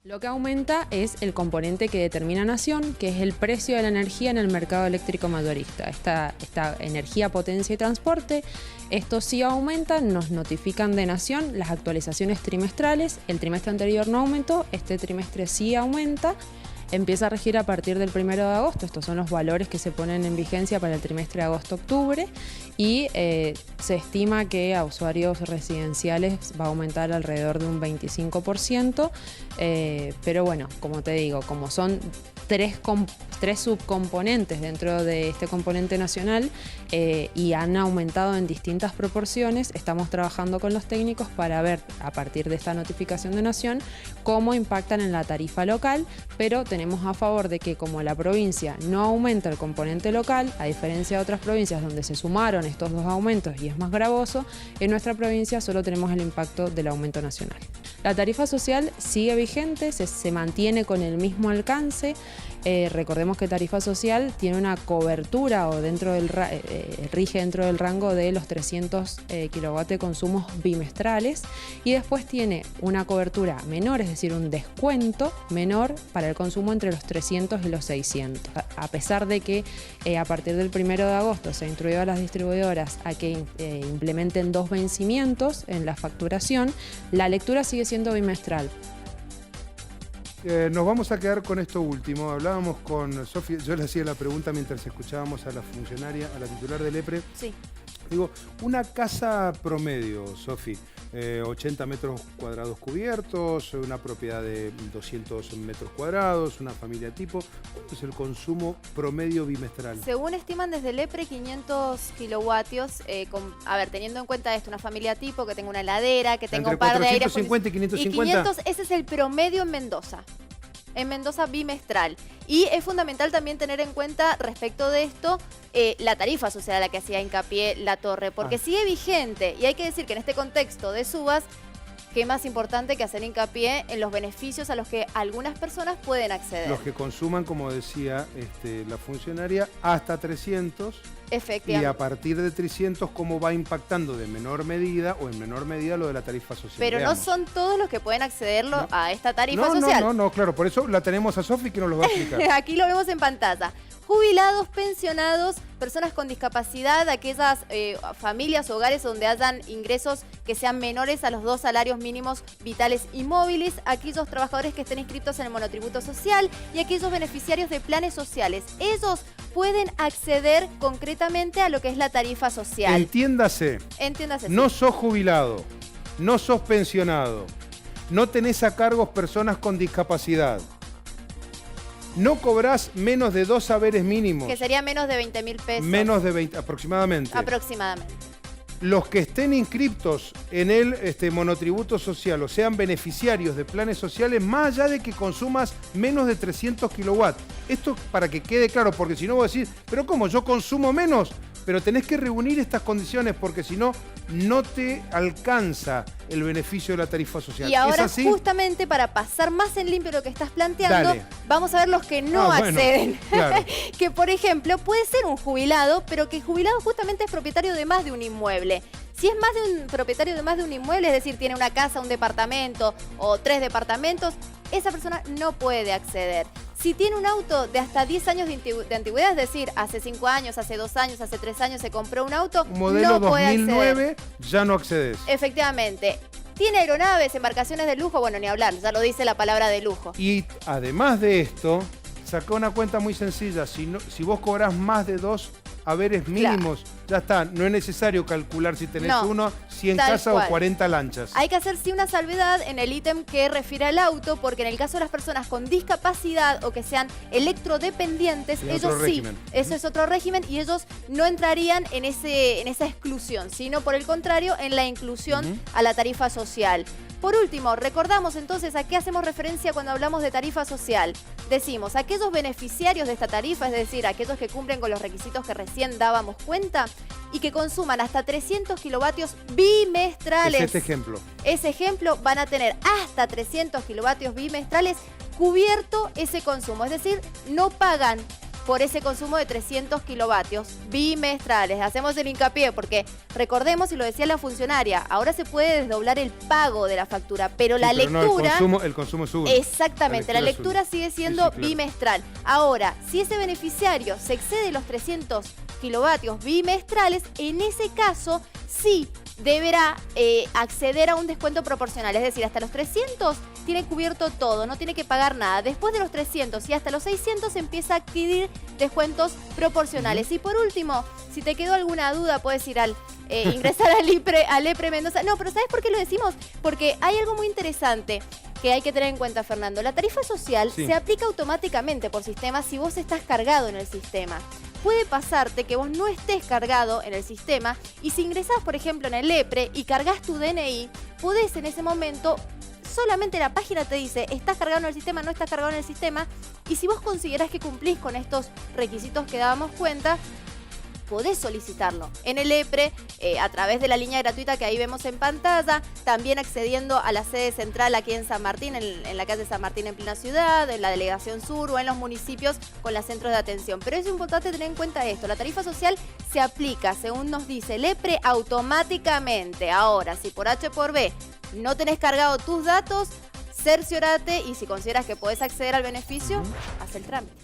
Lo que aumenta es el componente que determina Nación, que es el precio de la energía en el mercado eléctrico mayorista. Esta energía, potencia y transporte, esto sí aumenta, nos notifican de Nación las actualizaciones trimestrales. El trimestre anterior no aumentó, este trimestre sí aumenta. Empieza a regir a partir del 1 de agosto. Estos son los valores que se ponen en vigencia para el trimestre de agosto-octubre y se estima que a usuarios residenciales va a aumentar alrededor de un 25%, pero bueno, como te digo, como son tres subcomponentes dentro de este componente nacional y han aumentado en distintas proporciones, estamos trabajando con los técnicos para ver a partir de esta notificación de Nación cómo impactan en la tarifa local, pero tenemos a favor de que como la provincia no aumenta el componente local, a diferencia de otras provincias donde se sumaron estos dos aumentos y es más gravoso, en nuestra provincia solo tenemos el impacto del aumento nacional. La tarifa social sigue vigente, se mantiene con el mismo alcance. Recordemos que tarifa social tiene una cobertura o rige dentro del rango de los 300 kilowatts de consumos bimestrales y después tiene una cobertura menor, es decir, un descuento menor para el consumo entre los 300 y los 600. A pesar de que a partir del 1 de agosto se ha instruido a las distribuidoras a que implementen 2 vencimientos en la facturación, la lectura sigue siendo bimestral. Nos vamos a quedar con esto último. Hablábamos con Sofía, yo le hacía la pregunta mientras escuchábamos a la funcionaria, a la titular del EPRE. Sí. Digo, una casa promedio, Sofi, 80 metros cuadrados cubiertos, una propiedad de 200 metros cuadrados, una familia tipo. ¿Cuánto es el consumo promedio bimestral? Según estiman desde el EPRE, 500 kilovatios, teniendo en cuenta esto, una familia tipo, que tenga una heladera, que tenga un par de aire. 450 y 550. Y 500, ese es el promedio en Mendoza. En Mendoza bimestral. Y es fundamental también tener en cuenta respecto de esto la tarifa social a la que hacía hincapié La Torre, porque sigue vigente y hay que decir que en este contexto de subas, qué más importante que hacer hincapié en los beneficios a los que algunas personas pueden acceder. Los que consuman, como decía la funcionaria, hasta 300. Efectivamente. Y a partir de 300, ¿cómo va impactando de menor medida o en menor medida lo de la tarifa social? Pero Veamos. no son todos los que pueden acceder a esta tarifa social. No, claro, por eso la tenemos a Sofi que nos lo va a explicar. Aquí lo vemos en pantalla. Jubilados, pensionados, personas con discapacidad, aquellas familias, hogares donde hayan ingresos que sean menores a los 2 salarios mínimos vitales y móviles, aquellos trabajadores que estén inscritos en el monotributo social y aquellos beneficiarios de planes sociales. Ellos pueden acceder concretamente a lo que es la tarifa social. Entiéndase. Entiéndase. No sos jubilado, no sos pensionado, no tenés a cargos personas con discapacidad. No cobrás menos de 2 saberes mínimos. Que sería menos de 20.000 pesos. Menos de 20, aproximadamente. Aproximadamente. Los que estén inscriptos en el monotributo social o sean beneficiarios de planes sociales, más allá de que consumas menos de 300 kilowatts. Esto para que quede claro, porque si no vos decís, pero ¿cómo? Yo consumo menos, pero tenés que reunir estas condiciones porque si no, no te alcanza el beneficio de la tarifa social. Y ahora justamente para pasar más en limpio lo que estás planteando, dale, vamos a ver los que no acceden. Claro. Que por ejemplo puede ser un jubilado, pero que el jubilado justamente es propietario de más de un inmueble. Si es más de un propietario de más de un inmueble, es decir, tiene una casa, un departamento o 3 departamentos, esa persona no puede acceder. Si tiene un auto de hasta 10 años de antigüedad, es decir, hace 5 años, hace 2 años, hace 3 años se compró un auto, modelo no puede 2009, acceder. ya no accedes. Efectivamente. ¿Tiene aeronaves, embarcaciones de lujo? Bueno, ni hablar, ya lo dice la palabra de lujo. Y además de esto, saca una cuenta muy sencilla. Si vos cobrás más de 2 haberes mínimos, ya está. No es necesario calcular si tenés uno, 100 casas o 40 lanchas. Hay que hacer sí una salvedad en el ítem que refiere al auto, porque en el caso de las personas con discapacidad o que sean electrodependientes, ellos sí, eso es otro régimen y ellos no entrarían en esa exclusión, sino por el contrario en la inclusión a la tarifa social. Por último, recordamos entonces a qué hacemos referencia cuando hablamos de tarifa social. Decimos, aquellos beneficiarios de esta tarifa, es decir, aquellos que cumplen con los requisitos que recién dábamos cuenta y que consuman hasta 300 kilovatios bimestrales. Es este ejemplo. Ese ejemplo van a tener hasta 300 kilovatios bimestrales cubierto ese consumo. Es decir, no pagan por ese consumo de 300 kilovatios bimestrales. Hacemos el hincapié porque recordemos, y lo decía la funcionaria, ahora se puede desdoblar el pago de la factura, pero la lectura... No, el consumo es uno. Exactamente, la lectura sigue siendo bimestral. Ahora, si ese beneficiario se excede los 300 kilovatios bimestrales, en ese caso sí deberá acceder a un descuento proporcional. Es decir, hasta los 300 tiene cubierto todo, no tiene que pagar nada. Después de los 300 y hasta los 600 empieza a adquirir descuentos proporcionales. Y por último, si te quedó alguna duda, puedes ir al ingresar al EPRE Mendoza. No, pero ¿sabes por qué lo decimos? Porque hay algo muy interesante que hay que tener en cuenta, Fernando. La tarifa social se aplica automáticamente por sistema si vos estás cargado en el sistema. Puede pasarte que vos no estés cargado en el sistema y si ingresás, por ejemplo, en el EPRE y cargas tu DNI, podés en ese momento, solamente la página te dice, estás cargado en el sistema, no estás cargado en el sistema, y si vos considerás que cumplís con estos requisitos que dábamos cuenta, podés solicitarlo en el EPRE a través de la línea gratuita que ahí vemos en pantalla, también accediendo a la sede central aquí en San Martín, en la calle San Martín en plena ciudad, en la delegación sur o en los municipios con los centros de atención. Pero es importante tener en cuenta esto, la tarifa social se aplica, según nos dice el EPRE, automáticamente. Ahora, si por H por B no tenés cargado tus datos, cerciorate y si consideras que podés acceder al beneficio, haz el trámite.